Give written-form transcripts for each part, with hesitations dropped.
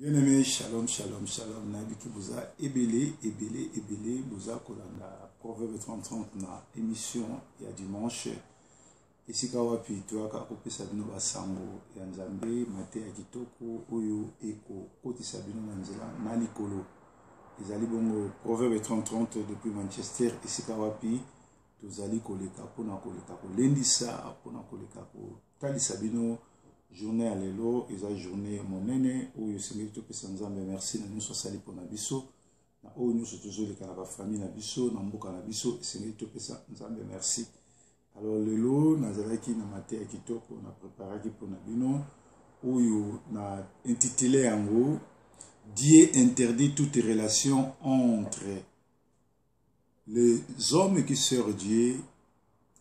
Bien-aimé, shalom, shalom, shalom. Nabiki Bouza, Ebele, Bouza Kolanda, Proverbe 30 na émission, il y a dimanche. Ici, Kawapi, toi, Kakope Sabino Basango, Yanzambe, Mate Akitoko, Oyo, Eko, Koti Sabino Nanzela, Nani Kolo. Ils allaient bon Proverbe 30 depuis Manchester, ici, Kawapi, tous allés Koleka, Pona Koleka, Lendisa, Pona Koleka, Tali Sabino. Journée à l'élo, ils ont journée monene, où ils sont tous les Sanzambe, merci, nous sommes salés pour Nabiso, où nous sommes toujours les Canaba famille Nabiso, Namboka Nabiso, ils sont tous les Sanzambe, merci. Alors, l'élo, nous avons qui n'a maté à Kitoko, on a préparé pour Nabino, où on a intitulé en gros, Dieu interdit toute relation entre les hommes qui servent Dieu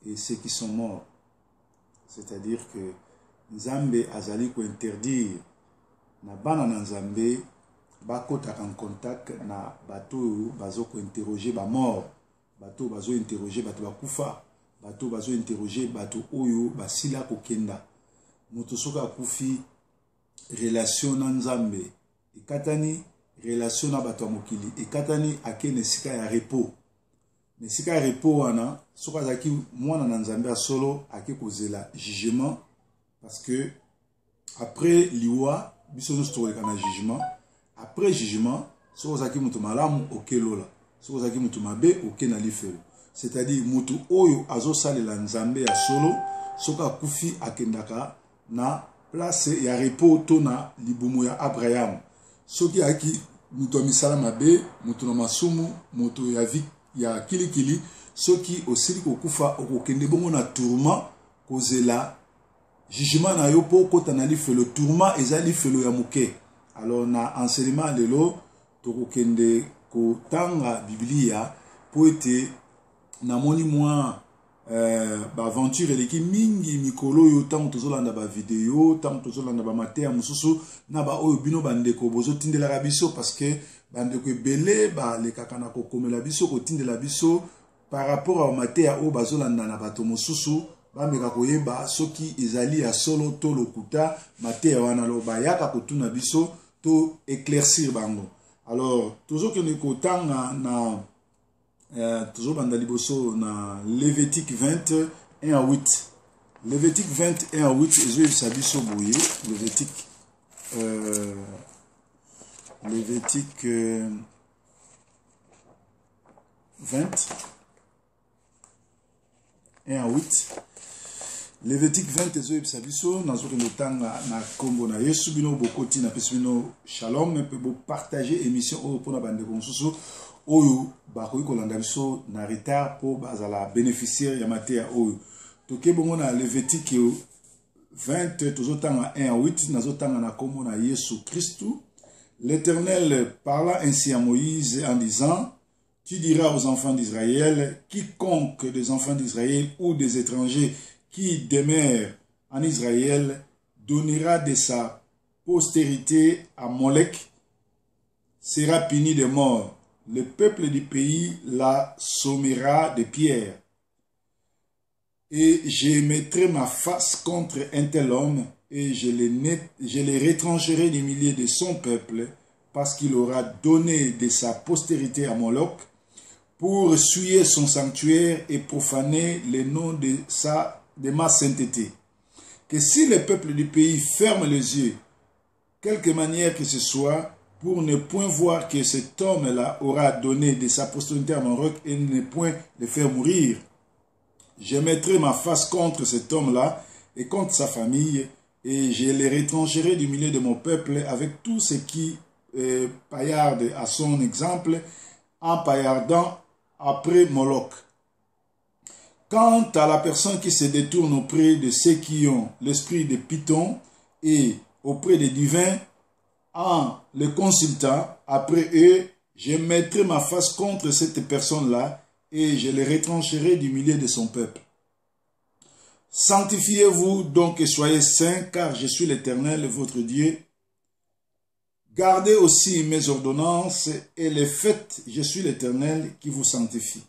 et ceux qui sont morts. C'est-à-dire que Nzambe azali ko interdire na bana na Nzambe bakota en contact na bato bazo ko interroger ba mort, bato bazo interroger bato bakufa, bato bazo interroger bato oyo basila ko kenda. Moto soka kufi relation na Nzambe ekatani relation na bato mokili ekatani akene sika ya repos. Ne sika ya repos wana soka zaki mwana na Nzambe a solo ake kozela jugement. Parce que après l'iwa, biso nous trouvons dans jugement. Après jugement, ce qu'on a qui mutu malamu okelola, ce qu'on a qui mutu mabe okena lifelo. C'est-à-dire mutu oyo azo sale la Nzambe ya solo, soka kufi akendaka na place ya repos to na libumu ya Abraham. Soki aki mutu misala mabe, mutu na masumu, mutu ya vi ya kilikili, soki osili ko kufa okokende bongo na tourment kozela jugement na yo po kota na lifelo tourment ezali felo ya muke. Alors na enseignement lelo tokokende ko tanga biblia po ete na moni moi ba aventure eleki mingi mikolo yo tango tozolanda ba video tango tozolanda ba mateya mususu na ba oyo bino bandeko bozo tindela biso parce que bandeko ebele ba lekaka na kokomela biso ko tindela biso par rapport à mateya o bazolanda na bato mususu bameka koyeba soki ezali ya solo to lokuta mateya wana loba yaka kotuna biso to éclaircir bango. Alors toujours que nous kotanga na toujours banda liboso na Lévitique 20 1 à 8. Lévitique 20 1 à 8 ezo sabiso boye Lévitique 20 1 à 8. Lévitique 20 ezo ebisabiso nazo ke lotanga na kombo na Yesu bino bokoti na pesino shalom pe bo partager émission o pona bande konsusu oyo ba ko kolanda biso na retard po bazala bénéficiaire ya mateya oyo toke bongo na Lévitique 20 tozotanga 1 à 8 nazo tanga na kombo na Yesu Christu. L'Éternel parla ainsi à Moïse en disant: Tu diras aux enfants d'Israël, quiconque des enfants d'Israël ou des étrangers qui demeure en Israël donnera de sa postérité à Molech sera puni de mort. Le peuple du pays la sommera de pierres. Et je mettrai ma face contre un tel homme et je les retrancherai des milliers de son peuple parce qu'il aura donné de sa postérité à Moloch pour souiller son sanctuaire et profaner le nom de ma sainteté. Que si le peuple du pays ferme les yeux, quelque manière que ce soit, pour ne point voir que cet homme-là aura donné de sa postérité à Moloch et ne point le faire mourir, je mettrai ma face contre cet homme-là et contre sa famille, et je les retrancherai du milieu de mon peuple avec tout ce qui paillarde à son exemple, en paillardant après Moloch. Quant à la personne qui se détourne auprès de ceux qui ont l'esprit de Python et auprès des divins, en le consultant, après eux, je mettrai ma face contre cette personne-là et je les retrancherai du milieu de son peuple. Sanctifiez-vous donc et soyez saints, car je suis l'Éternel, votre Dieu. Gardez aussi mes ordonnances et les faites, je suis l'Éternel qui vous sanctifie.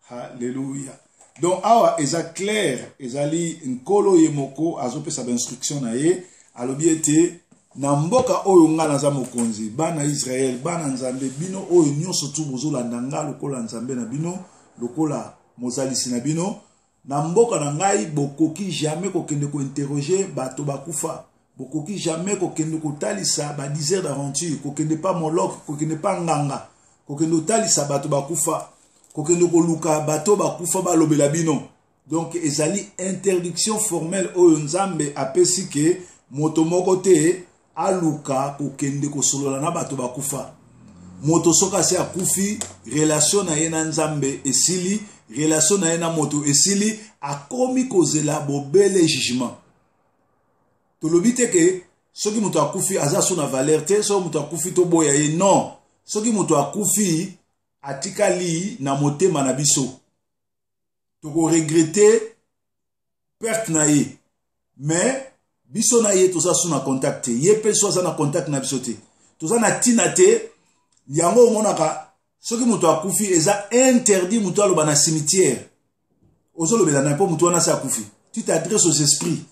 Alléluia. Donc, awa, eza clair, ezali nkolo yemoko, azope sa instruction na ye, alobi ete, na mboka oyo nga naza mokonzi bana Israël bana nzambe bino oyo nyonso tu bozolanda nga lokola nzambe na bino lokola mozalisi na bino na mboka na ngai bokoki jamais kokende ko interroger bato bakufa bokoki jamais kokende kotalisa ba 10 heures d'aventure kokende pas Moloch kokende pas nganga kokende kotalisa bato bakufa kokende koluka bato bakufa balobela bino. Donc ezali interdiction formelle oyo nzambe apesi ke moto moko te aluka kokende kosolola na bato bakufa. Moto soka se akufi relation na ye na nzambe esili relation na ye na moto esili akomi kozela bobele jugement. Tolobi te ke soki moto akufi aza so na valeur te soki moto akufi to boya ye non soki moto akufi atikali na motema na biso toko regretter perte na ye mais biso na ye toza so na contact te ye pe so na contact na biso te toza na tina te yango omonaka soki moto akufi eza interdit moto aloba na cimetière ozolobela na po moto wana se akufi tu t'adresses aux esprits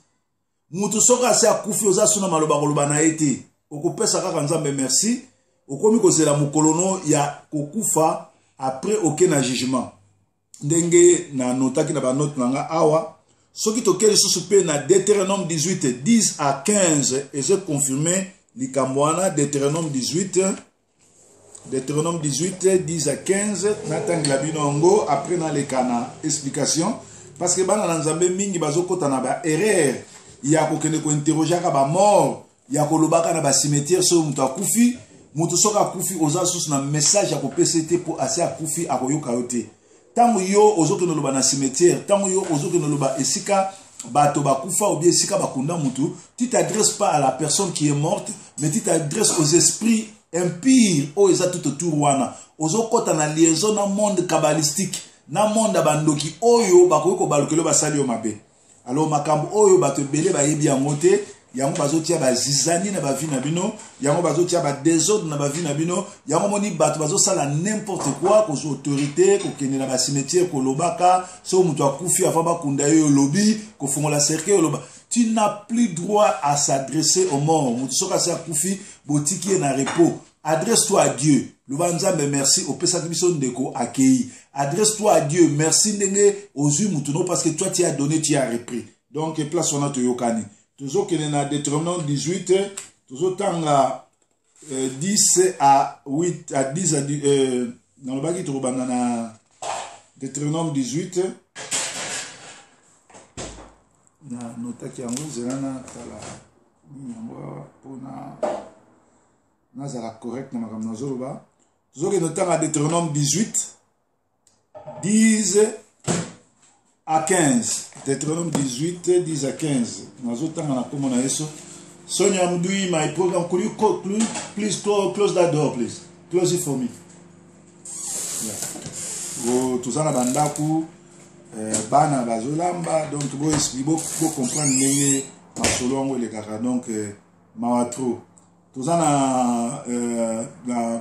moto soka se akufi oza so na maloba koloba na ye te okopesa kaka nzambe merci okomi kozela mokolono ya kokufa après aucun jugement ndenge na notaki na banote nanga awa soki tokeli lisusu pe na Deutéronome 18 10 à 15 et je confirmé likambo wana Deutéronome 18 10 à 15 natangela bino yango après na lekana explication parce que bana na nzambe mingi bazokota na ba erreur ya kokende ko interroger ka ba mort ya kolobaka na ba cimetière so mutu akufi mutu soka akufi oza susu na message ya ko PCT pour ase akufi akoyoka yote tango yo ozokende loba na cimetière tango yo ozokende loba esika bato bakufa ou bien esika bakunda mutu tu t'adresses pas à la personne qui est morte mais tu t'adresses aux esprits impires o eza tout autour wana ozokota na liaison na monde kabbalistique na monde bandoki oyo bakoyiko balukelo basali yo mabe alors makambo oyo bato ebele bayebi yango te yango bazotia bazizani na bavi na bino yango bazotia ba désordre na bavi na bino yango moni bato bazosala n'importe quoi kozo autorité kokende na ba cimetière kolobaka so mutu akufi avant bakunda yo lobi kofongola cercueil loba tu n'as plus droit à s'adresser aux morts mutu soka sa akufi botiki na repos adresse-toi à Dieu loba nzambe merci opesa biso ndeko akei adresse-toi à Dieu merci ndenge ozu mutu no parce que toi tu as donné tu as repris donc place on a to yokani toujours qu'il y a Deutéronome 18, toujours tant 10 à 8 à 10 à 10, dans le bagi tu dans Deutéronome 18, na nota qui en zélana tala nyangwa pona na zala correct na makam nazoloba toujours qu'il y a Deutéronome 18 10 à 15. Deutéronome 18, 10 à 15. Nous avons Sonia Mdoui, my program. Could you please close that door, please? Close it for me. Yeah. Tout ça, na bandaku, bana bazolamba, donc vous expliquez, vous comprenez les masolongo les caca, donc mawatro. Tout ça na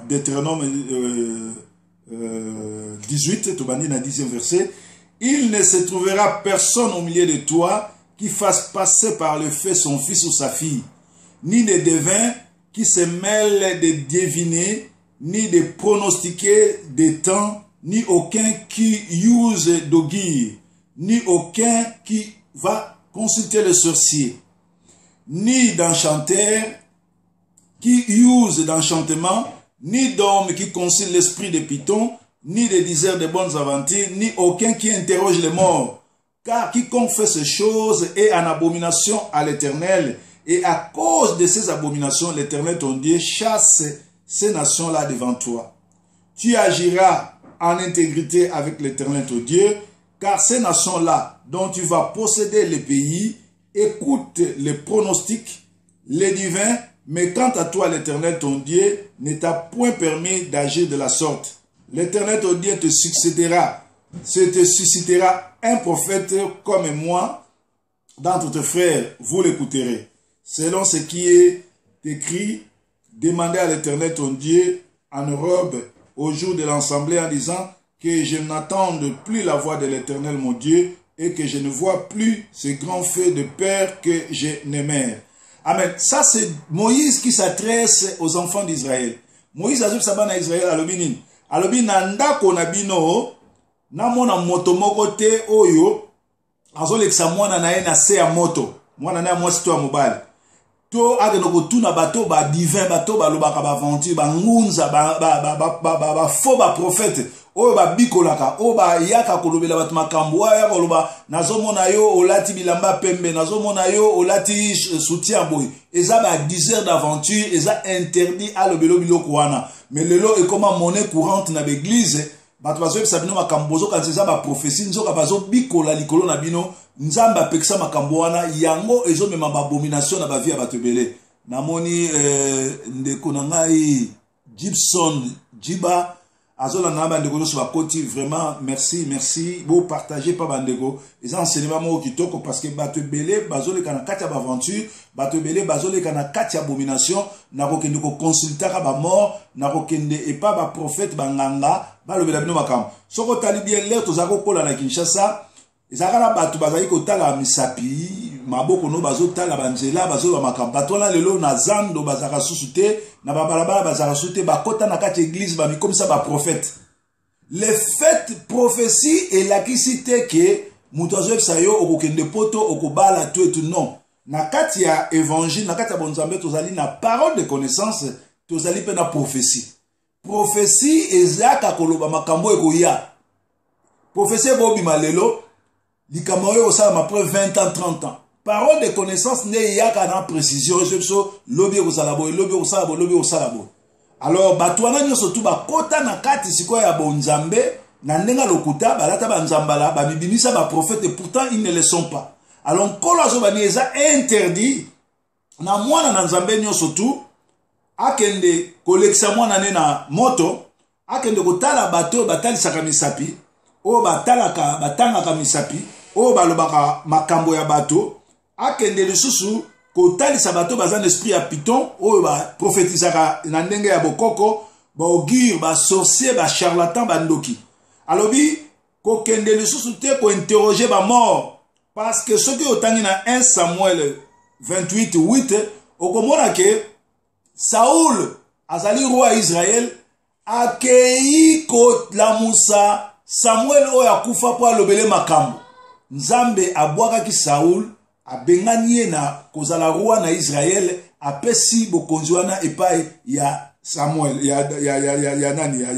Deutéronome 18, tout bandi na 10e verset. Il ne se trouvera personne au milieu de toi qui fasse passer par le feu son fils ou sa fille, ni de devin qui se mêle de deviner, ni de pronostiquer des temps, ni aucun qui use d'augure, ni aucun qui va consulter le sorcier, ni d'enchanteur qui use d'enchantement, ni d'homme qui consulte l'esprit de Python, ni des diseurs de bonnes aventures, ni aucun qui interroge les morts. Car quiconque fait ces choses est en abomination à l'Éternel. Et à cause de ces abominations, l'Éternel ton Dieu chasse ces nations-là devant toi. Tu agiras en intégrité avec l'Éternel ton Dieu, car ces nations-là dont tu vas posséder le pays écoutent les pronostics, les divins, mais quant à toi, l'Éternel ton Dieu ne t'a point permis d'agir de la sorte. L'Éternel ton Dieu te suscitera un prophète comme moi d'entre tes frères, vous l'écouterez. Selon ce qui est écrit, demandez à l'Éternel ton Dieu en Europe au jour de l'assemblée en disant que je n'entende plus la voix de l'Éternel mon Dieu et que je ne vois plus ce grand feu de père que je n'aimais. Amen. Ça, c'est Moïse qui s'adresse aux enfants d'Israël. Moïse a dit ça na Israël alobini. Alobi nanda konabino na mona moto moko te oyo azolekisa mwana na ye na se ya moto. Mwana na mwasi to mobile. To ageno kotuna bato ba divin bato ba lobaka ba aventure ba ngunza ba faux ba prophète oyo ba bikolaka oyo ba yaka kolobela bato makambo ya koloba nazomona yo olati bilamba pembe nazomona yo olati soutien boy eza ba 10 heures d'aventure eza interdit à lobelo biloko wana mais lelo e comme monnaie courante na l'église bato bazo pesa bino makambo bozo kanisa eza ba prophétie nzoka bazo bikola likolo na bino nzamba pekisa makambo wana yango ezomema ba abomination na ba vie ya bato ebele namoni ndeko na ngai Gibson Jiba azola na bandeko so bakoti vraiment merci bo partager pa bandeko eza enseignement mo kitoko parce que bato ebele bazoleka na kati ya ba aventure bato ebele bazoleka na kati ya abomination na kokende ko consultaka ba mort na kokende epa ba prophète banganga balobela bino makambo soko tali bien leo tozako kola na Kinshasa ezakala bato bazali kotala misapi maboko no bazotala banzela bazoba makambo bato wana lelo na zando bazaka susu te na babalabala bazaka susu te bakota na kati église bamikomisa ba prophète le fait prophétie elakisi te ke moto azoyebisa yo okokende poto okobala to etu non na kati ya évangile na kati ya bonzambe tozali na parole de connaissance tozali pe na prophétie ezaka koloba makambo ekoya prophétie ebobima lelo likambo oyo osala après 20 ans 30 ans parole de connaissance ne yaka na précision so lobi osala bo lobi osala bo lobi osala bo alors bato wana nyonso tu bakota na kati sikoyo ya bonzambe na ndenga lokuta balata banzambala bamibimisa ba prophète et pourtant ils ne le sont pas alors nkolo azobani eza interdit na mwana na nzambe nyonso tu akende kolekisa mwana ne na moto akende kotala bato batalisaka misapi o batalaka batangaka misapi o balobaka makambo ya bato akende lisusu kotalisa bato baza na esprit ya piton oyo baprofetisaka na ndenge ya bokoko baogire basorcier bacharlatan bandoki alobi kokende lisusu te kointerroger bamort parce que soki otangi na 1 Samuel 28:8 okomona ke Saoul azali roi ya Israël akei kolamusa Samuel oyo akufa po alobele makambo nzambe abwakaki Saoul abengani ye na kozala roi na Israël apesi bokonzi wana epai ya Samuel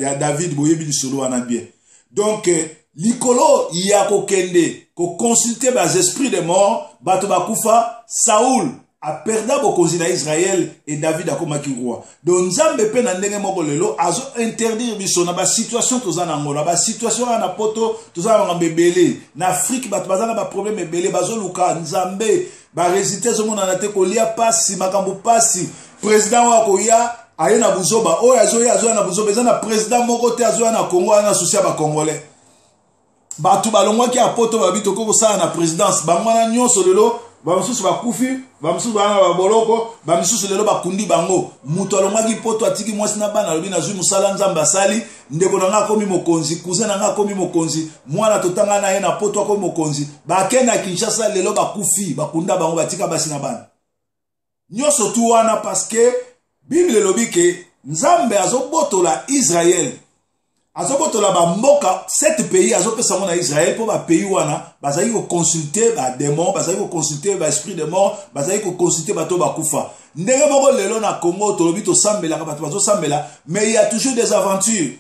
ya David boyebi lisolo wana bien donc likolo ya kokende ko consulter bas esprits de mort bato bakufa Saoul a perda bokonzi na Israël et David akomaki roi donc nzambe pe na ndenge moko lelo azo interdire biso na ba situation tozana ngona ba situation na poto tozana ngambebele na Afrique bato bazana ba problème ebele bazoluka nzambe ba résister zomona na te kolia pasi makambo pasi président wa koya aye na buzoba oyo azoya na buzoba ezana président moko te azoya na Congo ana soucia ba congolais bato balongwaki apoto babito ko sala na présidence bangwana nyonso lelo bamisusu bakufi bamisusu bana baboloko bamisusu lelo bakundi bango muto alongwaki poto atiki mwasi na bana lobi na zwi musala nzamba sali ndeko na nga komi mokonzi cousin na nga komi mokonzi mwana totanga na ye na poto akomi mokonzi bakena Kinshasa lelo bakufi bakunda bango batika basi na bana nyonso tu wana parce que Bible lobi ke nzambe azobotola Israël azobotola ba mboka 7 pays azopesa mona Israël po ba pays wana bazali ko consulter ba démon bazali ko consulter ba esprit de mort bazali ko consulter bato bakufa ndenge moko lelo na Congo tolobi to sambela bato bazo sambela mais il y a toujours des aventures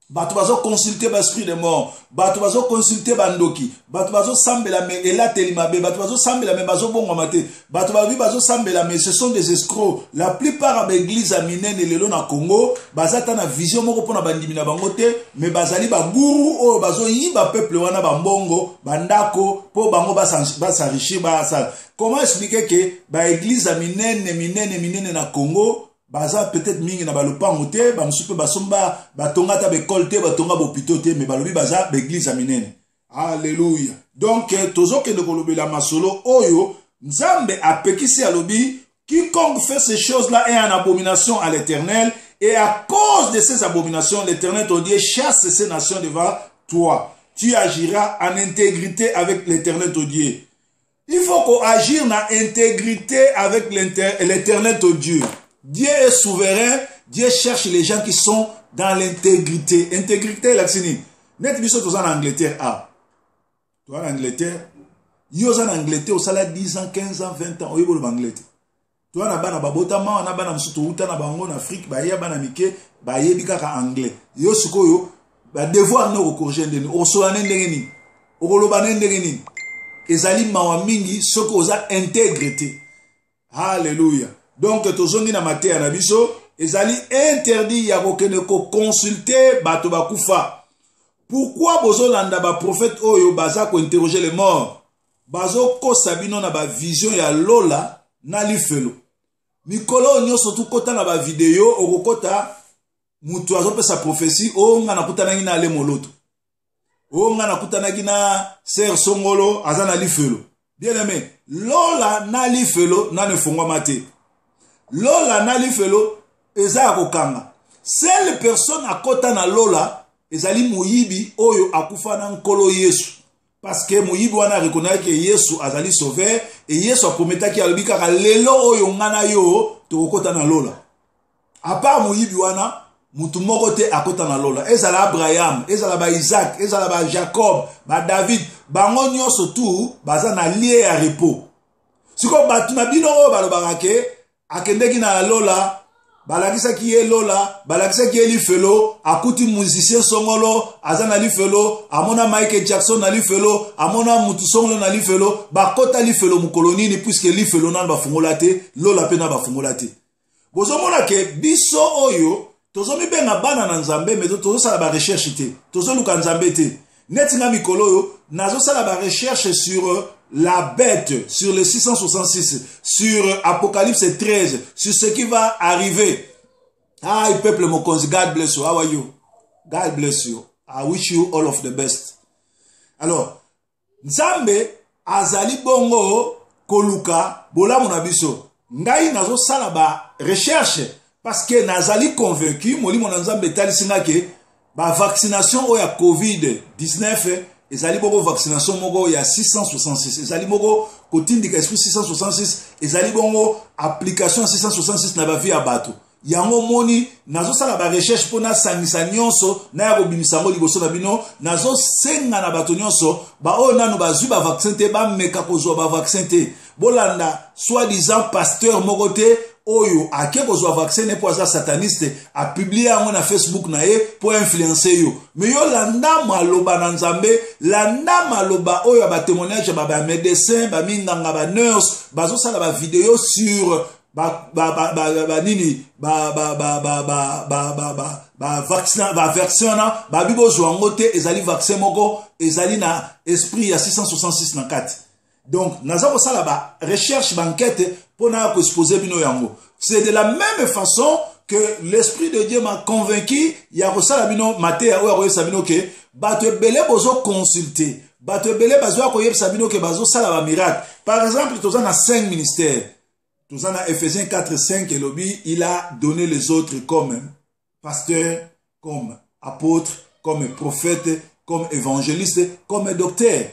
bato bazo consulter ba esprit de mort bato bazo consulter bandoki bato bazo sambela mais elateli mabe bato bazo sambela mais bazo bonga mate bato bazo sambela mais ce sont des escrocs la plupart des églises aminene lelo na Congo bazata na vision moko pona bandimi na bango te mais bazali ba guru o bazo yiba peuple wana bambongo bandako po bango basarishi basa comment expliquer que ba église minene na Congo baza peut-être mingi na balopango te bamusupe basomba batonga ta bekol te batonga bopito te mais balobi baza l'église minene alléluia donc tozoke de kolobela masolo oyo nzambe apekisi alobi quiconque fait ces choses-là est en abomination à l'Éternel et à cause de ces abominations l'Éternel ton Dieu chasse ces nations devant toi tu agiras en intégrité avec l'Éternel ton Dieu Il faut qu'on agisse dans intégrité avec l'éternel ton Dieu. Dieu est souverain. Dieu cherche les gens qui sont dans l'intégrité. Intégrité, là, c'est net biso tous en Angleterre. Ah. Toi, en Angleterre. Yo en Angleterre, au salaire 10 ans, 15 ans, 20 ans. Oyo bolo Angleterre. Toi, na bana babotama, na bana msuto uta, na bango en Afrique, ba ya bana mike, ba ye bikaka anglais. Yo sikoyo, ba devoir no corriger ndeni. O so anendenge ni. O koloba nendenge ni. Ezali mawa mingi soko oza intégrité. Alléluia. Donc tozongi na mateya na biso ezali interdit ya kokende ko consulter bato bakufa. Pourquoi bozolanda ba prophète oyo baza ko interroger les morts? Bazo ko sabino na ba vision ya lola na lifelo. Mikolo nyonso tu kota na ba video okokota mutu azopesa prophétie o nga nakutana ngina ale moloto. O nga nakutana ngina ser songolo azana lifelo. Bien aimé, lola na lifelo na ne fongwa mate. Lola na lifelo eza akokanga. Seule personne akota na lola ezali muyibi oyo akufa na nkolo Yesu. Parce que muyibi wana reconnaît que Yesu azali sauveur et Yesu prometa ki alobi kaka lelo oyo ngana yo tokota na lola. A part muyibi wana mutu moko te akota na lola. Ezala Abraham, ezala ba Isaac, ezala ba Jacob, ba David, bango nyonso tu baza na lie ya repos. Siko batu na bino oyo balobaka ke akendeki na lola, balakisa ki ye lola, balakisa ki ye lifelo, akuti musicien songolo, aza na lifelo, amona Michael Jackson na lifelo, amona mutu songolo na lifelo, bakota lifelo mukolo nini puisque lifelo nan bafungola te, lola pe na bafungola te. Bozomona ke biso oyo tozomi benga bana na nzambe mais tozo sala ba recherche te, tozo luka nzambe te. Netinga mikolo yo nazo sala ba recherche sur la bête, sur le 666, sur Apocalypse 13, sur ce qui va arriver. Ah, peuple mokonzi, God bless you. How are you? God bless you. I wish you all of the best. Alors, Nzambe azali bongo koluka bolamu na biso. Ngai nazo sala ba recherche parce que nazali convaincu molimo na Nzambe talisinga ke ba vaccination o ya COVID-19 ezali boko vaccination moko ya 666 ezali moko kotindika esprit 666 ezali bongo application 666 na ba vie ya bato yango moni nazo sala ba recherche pona sangisa nyonso na ya kobimisa ngo liboso na bino nazo senga na bato nyonso ba o nanu bazwi ba vaccin te ba meka kozwa ba vaccin te bolanda soi-disant pasteur moko te oyo ake kozwa vaccin ne po aza sataniste a publié yango na Facebook na ye po influencer yo mais yo landa maloba na Nzambe landa maloba oyo ba témoignage ba médecin ba minganga ba nurse bazo sala ba vidéo sur vaccin na ba bibo zwango te ezali vaccin moko ezali na esprit ya 666 na kati. Donc naza ko sala ba recherche ba enquête pour na ko exposer bino yango. C'est de la même façon que l'esprit de Dieu m'a convaincu ya ko sala bino matéa o ya ko sabino ke bato belé bozo consulter bato belé bazo ko yeb sabino ke bazo sala ba miracle. Par exemple, tous en a 5 ministères. Tous en a Ephésiens 4:5 et lobby, il a donné les autres comme pasteur, comme apôtre, comme prophète, comme évangéliste, comme docteur.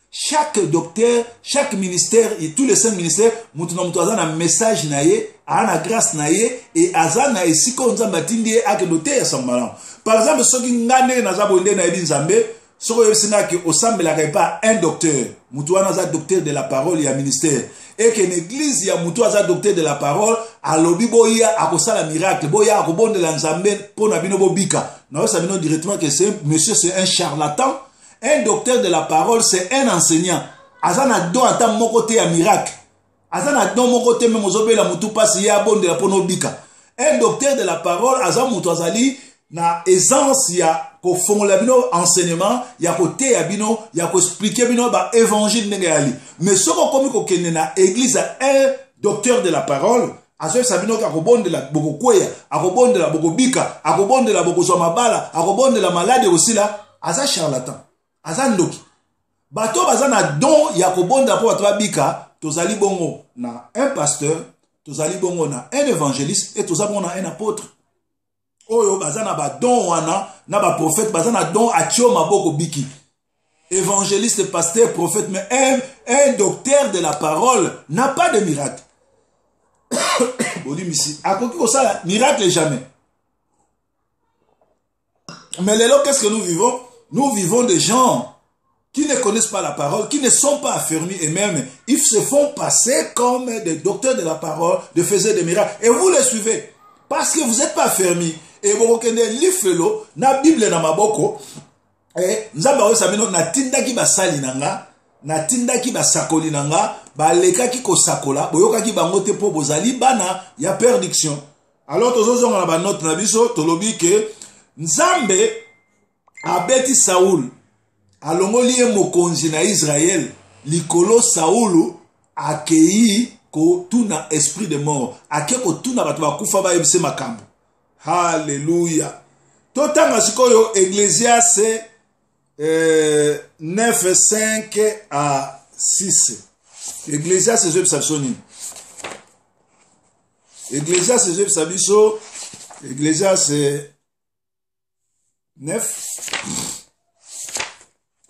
Chaque docteur, chaque ministère et tous les 5 ministères, mutuno a un message naie, a une grâce naie et azana et si qu'on batindi a que noter à son malin. Par exemple, ceux qui n'ont pas bonné na Zambé, ceux qui n'ont pas au semble pas un docteur, mutuana za docteur de la parole et un ministère. Et que l'église ya mutu aza docteur de la parole alobi boya akosala miracle boya akobonde la Nzambe pona bino bobika na sabino directement que c'est monsieur c'est un charlatan. Un docteur de la parole c'est un enseignant azana don ata moko te ya miracle azana don moko te même ozobela mutu pasi ya bonde la pono bika. Un docteur de la parole aza mutu azali na essence ya ko fongola bino enseignement ya ko te ya bino ya ko expliquer bino ba évangile ndenge yali mais soko komi ko kende na église un docteur de la parole aso sabino ka ko bonde la boko kweya akobonde la boko bika akobonde la boko zoma bala akobonde la malade aussi là aza charlatan aza ndoki bato baza na don ya ko bonda po bato bika tozali bongo na un pasteur tozali bongo na un évangéliste et tozali bongo na un apôtre. Oyo bazana ba don wana na ba prophète bazana don atio maboko biki. évangéliste, pasteur, prophète, mais un docteur de la parole n'a pas de miracle. Miracle jamais. Mais là, qu'est-ce que nous vivons? Nous vivons des gens qui ne connaissent pas la parole, qui ne sont pas affermis, et même, ils se font passer comme des docteurs de la parole, de faire des miracles. Et vous les suivez. Parce que vous n'êtes pas affermis. Et vous reconnaissez l'ifelo, la Bible na maboko, et nous avons dit, na tinda ki basali nanga, na tinda ki basakoli nanga, ba leka ki ko sakola, boyoka ki bangote po bozali bana, ya perdiction. Alors, tous on a ba note na biso, tolobi ke, Nzambe abeti Saoul, alongoli ye mokonzi na Israël, likolo Saoulu, akei ko tuna esprit de mort, ake ko tuna batu bakufa ba yebise makambo. Alléluia. Totanga sikoyo Ecclésiaste 9, 5 à 6. Ecclésiaste je sabsoni. Ecclésiaste je sabiso. Ecclésiaste 9.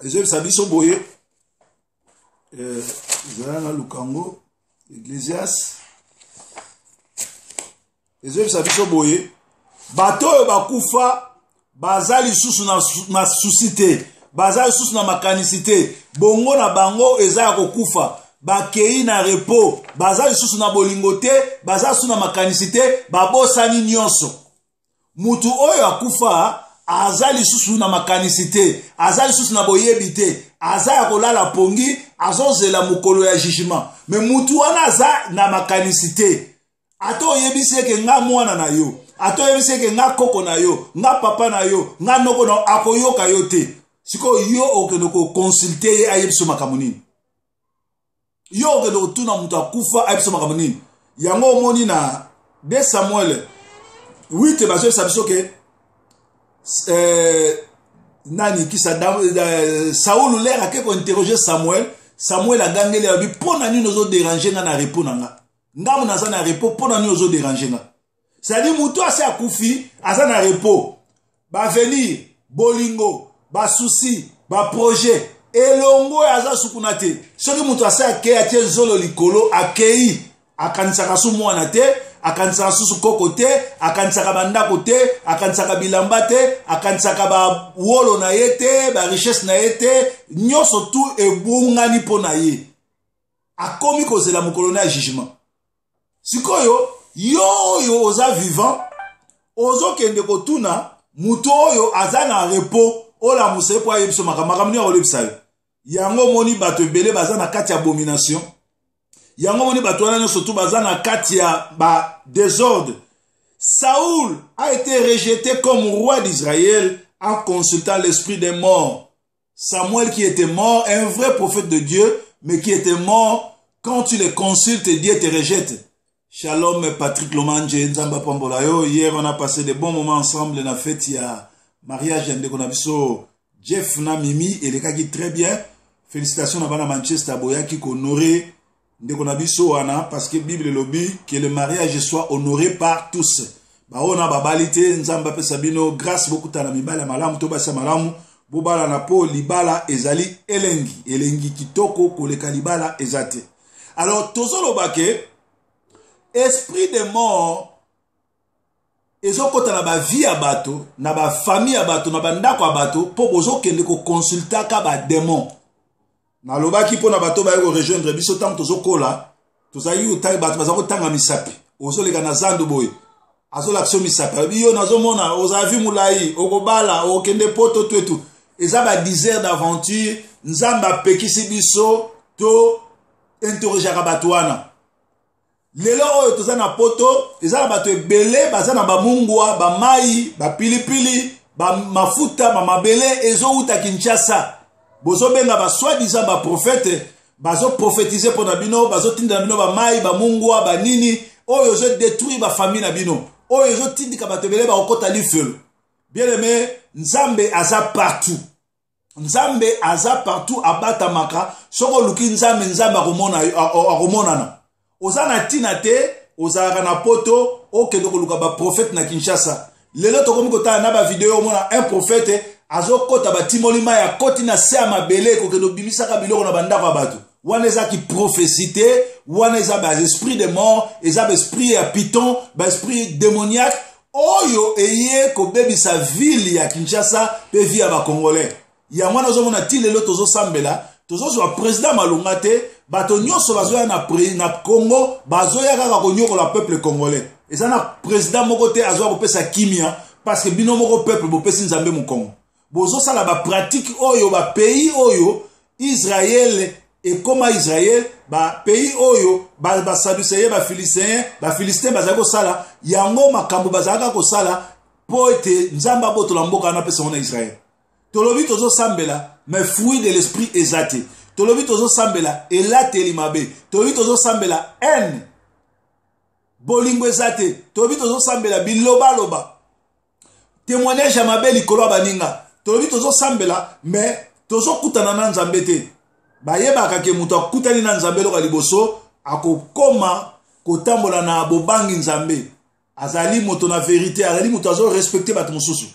Je sabiso boye. Zana Lukango. Ecclésiaste. Je sabiso boye. Bato bakufa bazali susu na susite bazali susu na makanisite bongo na bango eza kokufa bakei na repo bazali susu na bolingote bazali susu na makanisite babosani nyonso mutu oyo akufa azali susu na makanisite azali susu na boyebite azaya kolala pongi azozela mukolo ya jugement me mutu wana aza na makanisite ato yebise ke nga mwana na yo ato yebise ke nga koko na yo nga papa na yo nga noko na akoyoka yo te siko yo okende ko consulter ye ayebiso makambo nini yo okende kotuna mutu akufa ayebiso makambo nini yango omoni na 2 Samuel 8 bazoyebisa biso ke nani kisa Saoul l'air ake ko interroger Samuel agangeli abi pona nini ozo déranger nga na repos na nga ngamu naza na repos pona nini ozo déranger nga. C'est-à-dire, mutu ase akufi, asa na repos. Ba venir, bolingo, ba souci, ba projet. Elongo asa sukunate. Soki mutu ase ake atie zolo likolo, akei. Akanisaka su mwana te, akanisaka su koko te, akanisaka bandako te, akanisaka bilamba te, akanisaka ba wolo na ye te, ba richesse na ye te, nyonso tu ebungani po na ye. Akomi kozela mukolo na jugement. Sikoyo, yo oza vivant ozo kende kotuna muto oyo aza na repos ola musepo ayebiso makamani ya olebisa yango moni bato ebele baza na kati ya abomination yango moni bato wana nyonso tu baza na kati ya ba désordre. Saoul a été rejeté comme roi d'Israël en consultant l'esprit des morts. Samuel qui était mort, un vrai prophète de Dieu, mais qui était mort, quand tu le consultes, Dieu te rejette. Shalom Patrick Lomanje, Nzamba Pambolayo. Hier on a passé de bons moments ensemble. On a fait il y a mariage de Konabiso Jeff na Mimi et les cas qui très bien. Félicitations à Manchester Boya qui honoré de Konabiso Ana parce que Bible lobby que le mariage soit honoré par tous. Ba on a babalité Nzamba Pesabino grâce beaucoup à la mibala malamu to basa malamu bobala na po libala ezali elengi kitoko koleka libala ezate. Alors tozolo bake esprit de mort ezokota na ba vie ya bato na ba famille ya bato na ba ndako ya bato po bozokende ko consulter ka ba démon na lobaki po na bato ba ko rejoindre biso tant tozokola tozayi utai bato bazako tanga misapi ozoleka na zando boy azola kso misapi biyo nazomona ozavi mulai okobala okende poto twetu eza ba désert d'aventure nzamba pekisi biso to interroger ka bato wana. Lelo oyo toza na poto ezala bato ebele baza na bamungwa bamai bapilipili bamafuta bamabele ezouta Kinshasa bozobenga basoi-disant baprofete bazoprofetize mpo na bino bazotinda na bino bamai bamungwa banini oyo ezodétruire bafamille na bino oyo ezotindika bato ebele bakokota lifelo. Bien aimé, Nzambe aza partout. Nzambe aza partout abatamaka soko luki Nzambe akomonana. Ozana tina te, ozara na poto, okende koluka ba prophète na Kinshasa. Lelo tokomi kota na ba vidéo mona un prophète azo kota batimolima ya koti na se ya mabele kokendo bimisaka biloko na bandako ya bato wana eza ki prophécité wana eza ba esprit de mort eza ba esprit ya python ba esprit démoniaque oyo eye kobebisa ville ya Kinshasa pe via ba congolais ya mwana ozomona ti lelo tozosambela tozozwa président malonga te bato nyonso bazoya na Congo bazoya kaka konyokola peuple congolais eza na président moko te azoya kopesa kimia parce que bino moko peuple bopesi nzambe mokongo bozosala ba pratique oyo ba pays oyo Israël ekoma Israël ba pays oyo ba Sadducéen ba Philistin bazali kosala yango makambo bazalaka kosala po ete nzambe abotola mboka na pesa na Israël tolobi tozosambela mais fruit de l'esprit ezate tolobi tozosambela elateli mabe tolobi tozosambela haine bolingo ezate tolobi tozosambela bilobaloba témoignage ya mabe likolo ya baninga tolobi tozosambela mais tozokutana na nzambe te bayebaka ke moto akutani na nzambe loka liboso akokoma kotambola na bobangi nzambe azali moto na vérité azali moto azo respecter bato mosusu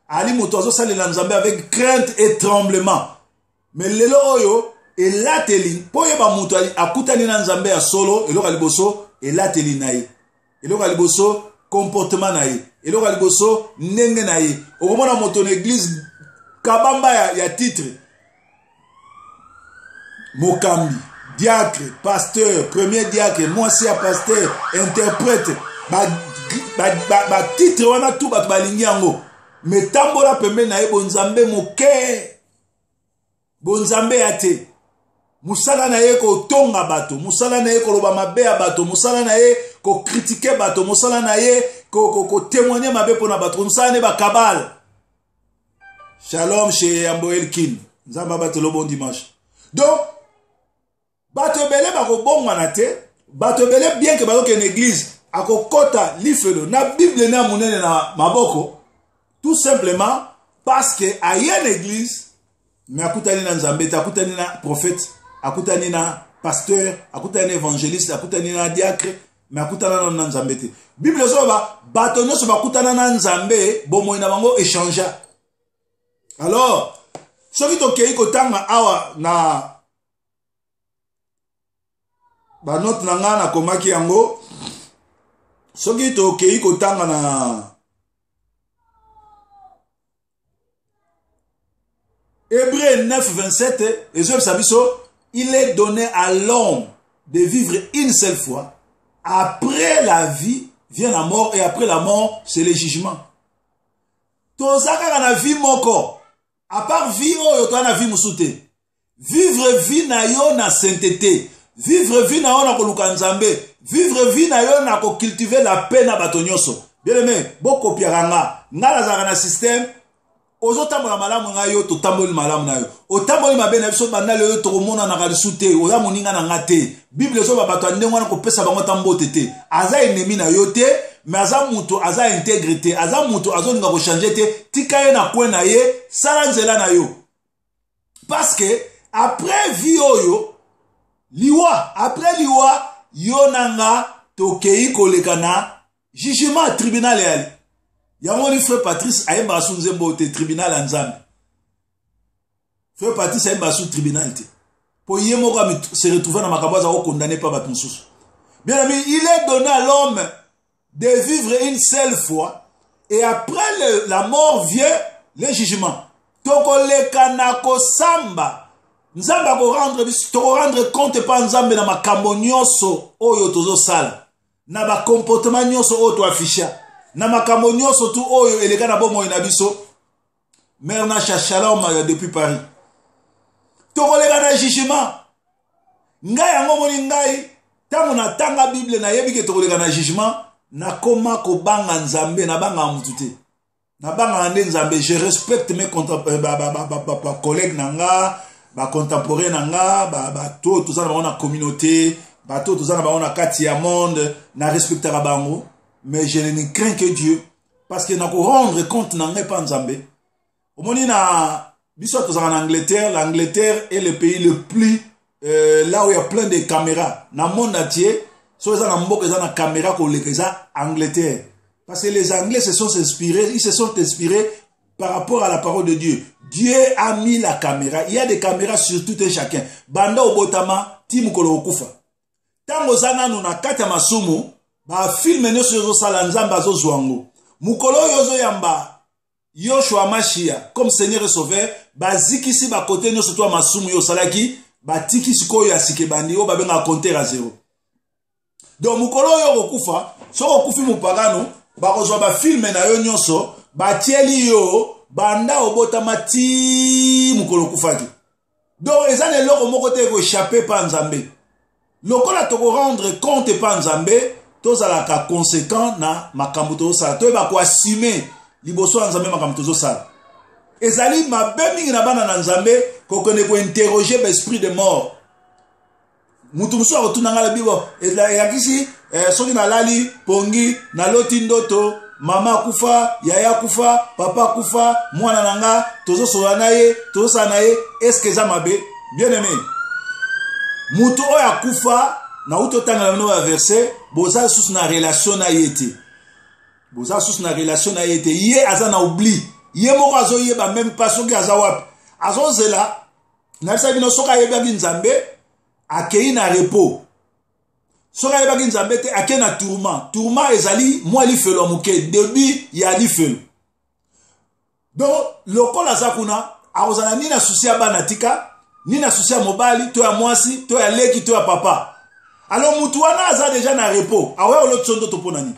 ali moto azosalela nzambe avec crainte et tremblement mais lelo oyo elateli po yeba moto akutani na nzambe ya solo eloka liboso elateli na ye eloka liboso comportement na ye eloka liboso ndenge na ye okomona moto na église kabamba ya titre mokambi diacre pasteur premier diacre mwasi ya pasteur interprète ba titre wana tu bato balingi yango metambola pembe na ye bonzambe moke bonzambe ya te musala na ye kotonga bato musala na ye koloba mabe ya bato musala na ye kokritike bato musala na ye kotémoigner mabe mpona bato musala ne bakabale. Shalom chez Yambo Elkin nzamba bato lo bon dimanche donc bato ebele bakobongwana te bato ebele bien ke bazoke na église akokota lifelo na bible na monene na maboko tout simplement parce que aye na église mais akutani na nzambe te akutani na prophète akutani na pasteur akutani na évangéliste akutani na diacre mais akutana na nzambe te bible zoba bato nyonso bakutana na nzambe bomoi na bango échangea. Alors soki tokei kotanga awa na banote na nga nakomaki yango soki tokei kotanga na Hébreux 9:27 ezobisa biso il est donné à l'homme de vivre une seule fois après la vie vient la mort et après la mort c'est le jugement tozaka na vie moko à part vie oyo to na vie musute vivre vie na yo na sainteté vivre vie na yo na koluka nzambe vivre vie na yo na ko cultiver la paix na bato nyonso bien aimé boko piaranga ngala zaka na système ozotambola malamu nga yo totamboli malamu na yo otamboli mabe na biso banda lelo tokomona na kalisu te oya moninga na nga te bible ezoba bato andenge wana kopesa bango tambote te aza ennemi na yo te mais aza mutu aza intégrité aza mutu azolinga kochange te tika ye na kwe na ye sala nzela na yo parce que après vie oyo liwa après liwa yo nanga tokei koleka na jugement tribunal yali yango ni frère Patrice ayemba su nzembo te tribunal ya nzambe frère Patrice ayemba su tribunal te po ye moko se retrouver na makambo aza condamné par bato mosusu. Bien aimé, il est donné à l'homme de vivre une seule fois et après la mort vient le jugement. Tokoleka na kosamba nzamba ko rendre compte pa nzambe na makambo nyonso oyo tozosala na ba comportement nyonso oyo to afisha na makambo nyonso tu oyo eleka na bomoi na biso mère na Shalom depuis Paris tokoleka na jugement ngai yango moni ngai tango na tanga bible na yebi ke tokoleka na jugement na koma ko banga nzambe na banga mutu te na banga nde nzambe je respecte mes collègues nanga ba contemporain nanga ba to za na communauté ba to za na na kati ya monde na respectera bango mais je ne crains que Dieu parce que na ko rendre compte nanga pa nzambe omoni na biso to za en Angleterre. L'Angleterre est le pays le plus là où il y a plein de caméras dans le monde entier. So za na mboka za na caméra ko leka za Angleterre parce que les Anglais ils se sont inspirés par rapport à la parole de Dieu. Dieu a mis la caméra. Il y a des caméras sur tout un chacun. Banda obotama, timukolo okufa. Tango zana nuna kata masumu, ba filme nyoso yozo sala nzamba zo zwango. Mukolo yozo yamba, Yoshua Mashia, comme Seigneur et Sauveur, ba zikisi ba kote nyoso toa masumu yo salaki, ba tiki siko ya sikebandi yo ba benga compter à zéro. Donc mukolo yo okufa, so okufi mupagano, ba kozwa ba filme na yo nyoso, ba tieli yo, banda obotama ti mukolo kufaki. Donc ezane loko moko te ko échapper pa nzambe. Lokola toko rendre compte pa nzambe, tozala ka conséquent na makambo tozo sala. Toyeba ko assumer liboso ya nzambe makambo tozo sala. Ezali mabe mingi na bana na nzambe ko kone ko interroger l'esprit de mort. Mutu musu akotuna ngala bibo ezakisi soki na lali pongi na loti ndoto mama kufa, yaya kufa, papa kufa, mwana nanga, tozo sola na ye, tozo sa na ye, est-ce que ça mabe? Bien aimé. Mutu oya kufa, na uto tanga na noa verset, boza sous na relation na yete. Boza sous na relation na yete. Ye aza na oubli. Ye moko azo ye ba même pas soki aza wapi. Azo zela, na bisa bino soka yeba binzambe, akei na repos. Soka yeba nzambe te ake na tourment. Tourment ezali moi li felo muke début ya li felo. Donc lokola zakuna akozana ni na souci ya banatika, ni na souci ya mobali, to ya mwasi, to ya leki, to ya papa. Alors mutu wana aza déjà na repos. Awe oloti ndoto pona ni.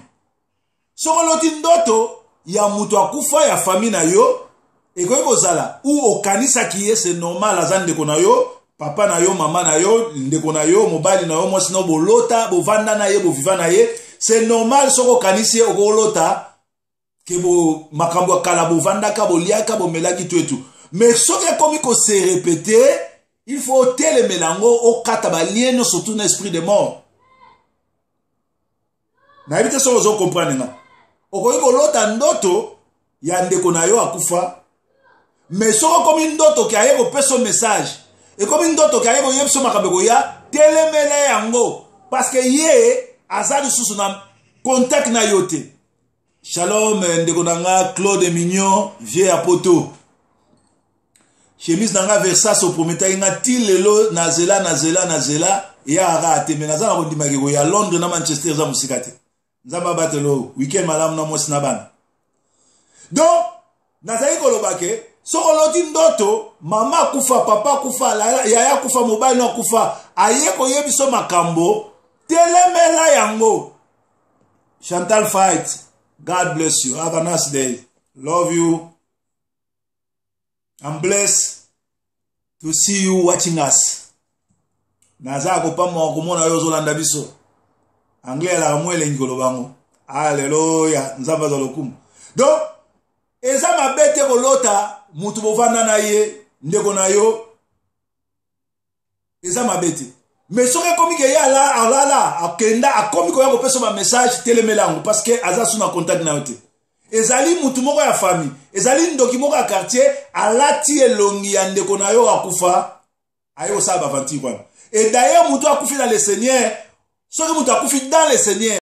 Soko loti ndoto ya mutu akufa ya famille na yo, ekoki kozala ou okanisa kiye c'est normal aza ndeko na yo. Papa na yo, mama na yo, ndeko na yo, mobali na yo, mwasi na yo, bolota, bovanda na ye, boviva na ye. C'est normal soko kanisi okolota ke bo makambo kala bovanda ka boliaka bomelaki tout et tout. Mais soki komi ko se répéter, il faut tele melango o kata ba lien surtout dans l'esprit de mort. Na ebite soko zo comprendre nga. Okoki kolota ndoto ya ndeko na yo akufa. Mais soko komi ndoto ki aye ko peso message. Et comme ndoto ka yebo yebso makabeko ya telemele yango parce que ye azali susu na contact na yote. Shalom ndeko nanga Claude Mignon vieux apoto. Chemise nanga Versace au prometa inga tilelo nazela ya arate mais nazana kondimaki ko ya Londres na Manchester za musikate. Nzamba batelo weekend malam na mosi na bana. Donc nazali kolobake soko loti ndoto, mama kufa, papa kufa, yaya kufa, mobile no kufa, aye ko yebiso makambo, telemela yango. Chantal Fight, God bless you. Have a nice day. Love you. I'm blessed to see you watching us. Naza ko pa mo komona yo zolanda biso. Anglais la mwele ngolo bango. Hallelujah. Nzamba za lokumu. Donc, eza mabete kolota mutu bovanda na ye ndeko na yo eza mabete mais soki komi ke ya la alala akenda akomi ko ya ko pesa ba message telemelango parce que aza suna contact na yote ezali mutu moko ya famille ezali ndoki moko ya quartier alati elongi ya ndeko na yo akufa ayo sa ba vanti kwana et d'ailleurs mutu akufi dans le Seigneur soki mutu akufi dans le Seigneur